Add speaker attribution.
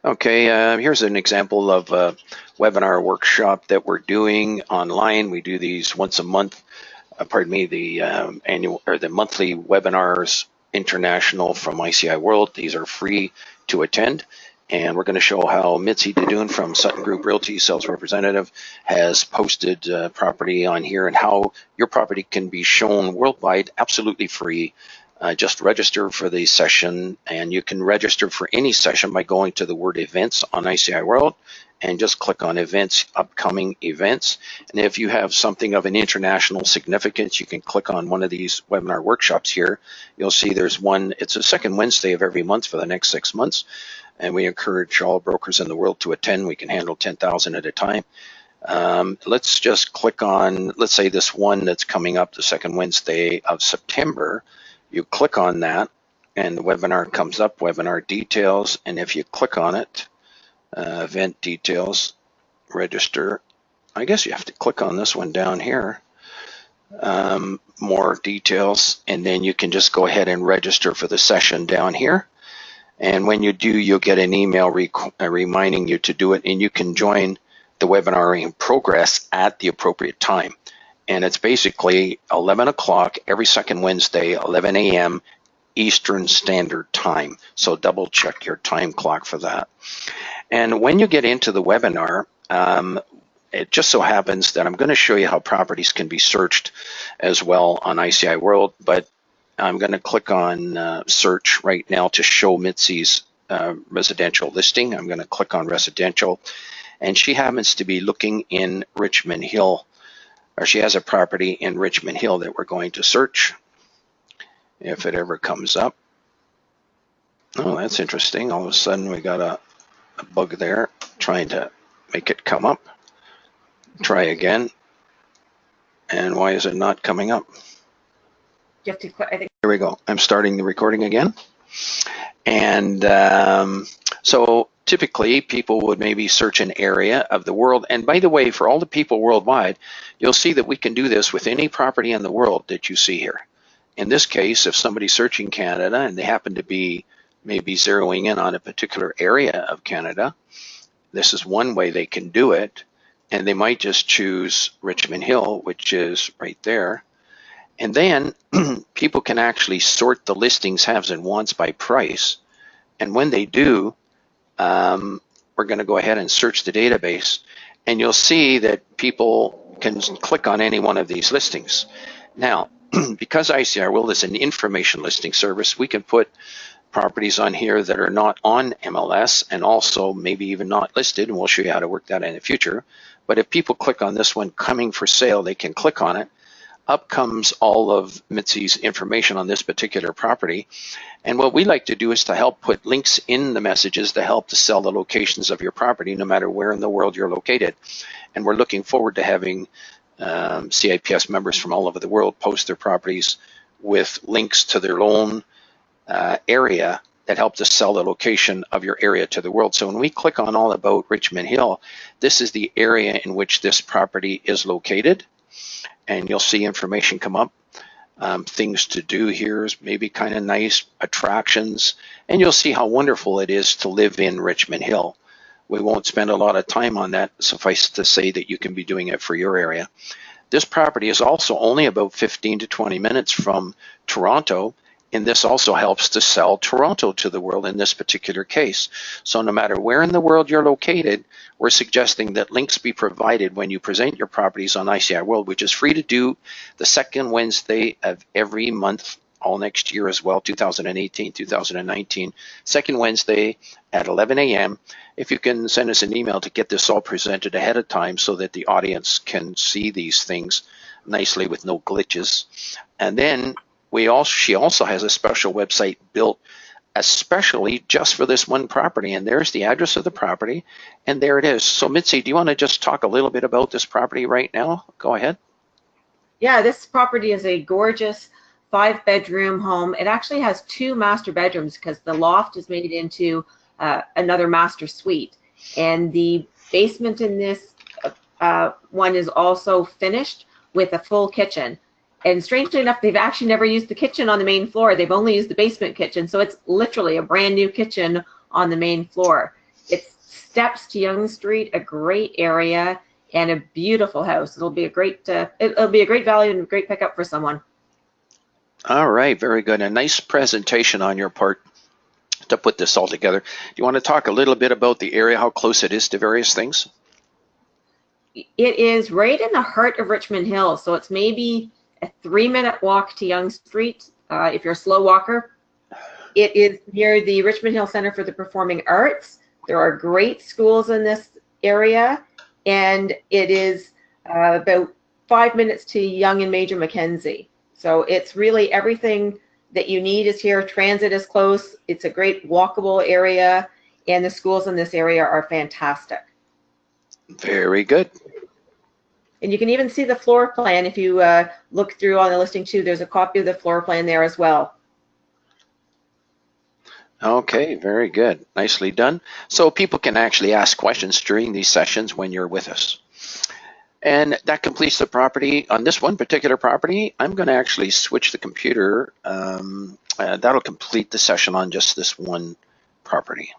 Speaker 1: Okay, here's an example of a webinar workshop that we're doing online. We do these once a month. The annual or the monthly webinars international from ICI World. These are free to attend. And we're going to show how Mitzi DeDoon from Sutton Group Realty, sales representative, has posted property on here and how your property can be shown worldwide absolutely free. Just register for the session, and you can register for any session by going to the word events on ICI World and just click on events, upcoming events. And if you have something of an international significance, you can click on one of these webinar workshops here. You'll see there's one, it's the second Wednesday of every month for the next 6 months. And we encourage all brokers in the world to attend. We can handle 10,000 at a time. Let's just click on, let's say this one that's coming up the second Wednesday of September. You click on that and the webinar comes up, webinar details. And if you click on it, event details, register. I guess you have to click on this one down here, more details, and then you can just go ahead and register for the session down here. And when you do, you'll get an email reminding you to do it, and you can join the webinar in progress at the appropriate time. And it's basically 11 o'clock every second Wednesday, 11 a.m. Eastern Standard Time. So double check your time clock for that. And when you get into the webinar, it just so happens that I'm going to show you how properties can be searched as well on ICI World, but I'm going to click on search right now to show Mitzi's residential listing. I'm going to click on residential, and she happens to be looking in Richmond Hill, or she has a property in Richmond Hill that we're going to search if it ever comes up. Oh, that's interesting. All of a sudden we got a bug there trying to make it come up. Try again. And why is it not coming up?
Speaker 2: You have to click, I think.
Speaker 1: Here we go. I'm starting the recording again. And so typically people would maybe search an area of the world. And by the way, for all the people worldwide, you'll see that we can do this with any property in the world that you see here. In this case, if somebody's searching Canada and they happen to be maybe zeroing in on a particular area of Canada, this is one way they can do it. And they might just choose Richmond Hill, which is right there. And then people can actually sort the listings haves and wants by price. And when they do, we're going to go ahead and search the database. And you'll see that people can click on any one of these listings. Now, because ICI World is an information listing service, we can put properties on here that are not on MLS and also maybe even not listed, and we'll show you how to work that in the future. But if people click on this one, coming for sale, they can click on it. Up comes all of Mitzi's information on this particular property. And what we like to do is to help put links in the messages to help to sell the locations of your property, no matter where in the world you're located. And we're looking forward to having CIPS members from all over the world post their properties with links to their own area that help to sell the location of your area to the world. So when we click on all about Richmond Hill, this is the area in which this property is located. And you'll see information come up. Things to do here is maybe kind of nice, attractions, and you'll see how wonderful it is to live in Richmond Hill. We won't spend a lot of time on that. Suffice to say that you can be doing it for your area. This property is also only about 15 to 20 minutes from Toronto, and this also helps to sell Toronto to the world in this particular case. So no matter where in the world you're located, we're suggesting that links be provided when you present your properties on ICI World, which is free to do the second Wednesday of every month, all next year as well, 2018, 2019, second Wednesday at 11 a.m. If you can send us an email to get this all presented ahead of time so that the audience can see these things nicely with no glitches. And then she also has a special website built especially just for this one property, and there's the address of the property, and there it is. So Mitzi, do you want to just talk a little bit about this property right now? Go ahead.
Speaker 2: Yeah, this property is a gorgeous 5-bedroom home. It actually has 2 master bedrooms because the loft is made into another master suite, and the basement in this one is also finished with a full kitchen. And strangely enough, they've actually never used the kitchen on the main floor. They've only used the basement kitchen. So it's literally a brand new kitchen on the main floor. It's steps to Yonge Street, a great area, and a beautiful house. It'll be a great value and a great pickup for someone.
Speaker 1: All right, very good. A nice presentation on your part to put this all together. Do you want to talk a little bit about the area, how close it is to various things?
Speaker 2: It is right in the heart of Richmond Hill, so it's maybe a 3-minute walk to Yonge Street if you're a slow walker. It is near the Richmond Hill Center for the Performing Arts. There are great schools in this area, and it is about 5 minutes to Yonge and Major Mackenzie. So it's really everything that you need is here. Transit is close. It's a great walkable area, and the schools in this area are fantastic.
Speaker 1: Very good.
Speaker 2: And you can even see the floor plan if you look through on the listing too. There's a copy of the floor plan there as well.
Speaker 1: Okay, very good. Nicely done. So people can actually ask questions during these sessions when you're with us. And that completes the property. On this one particular property, I'm going to actually switch the computer. That'll complete the session on just this one property.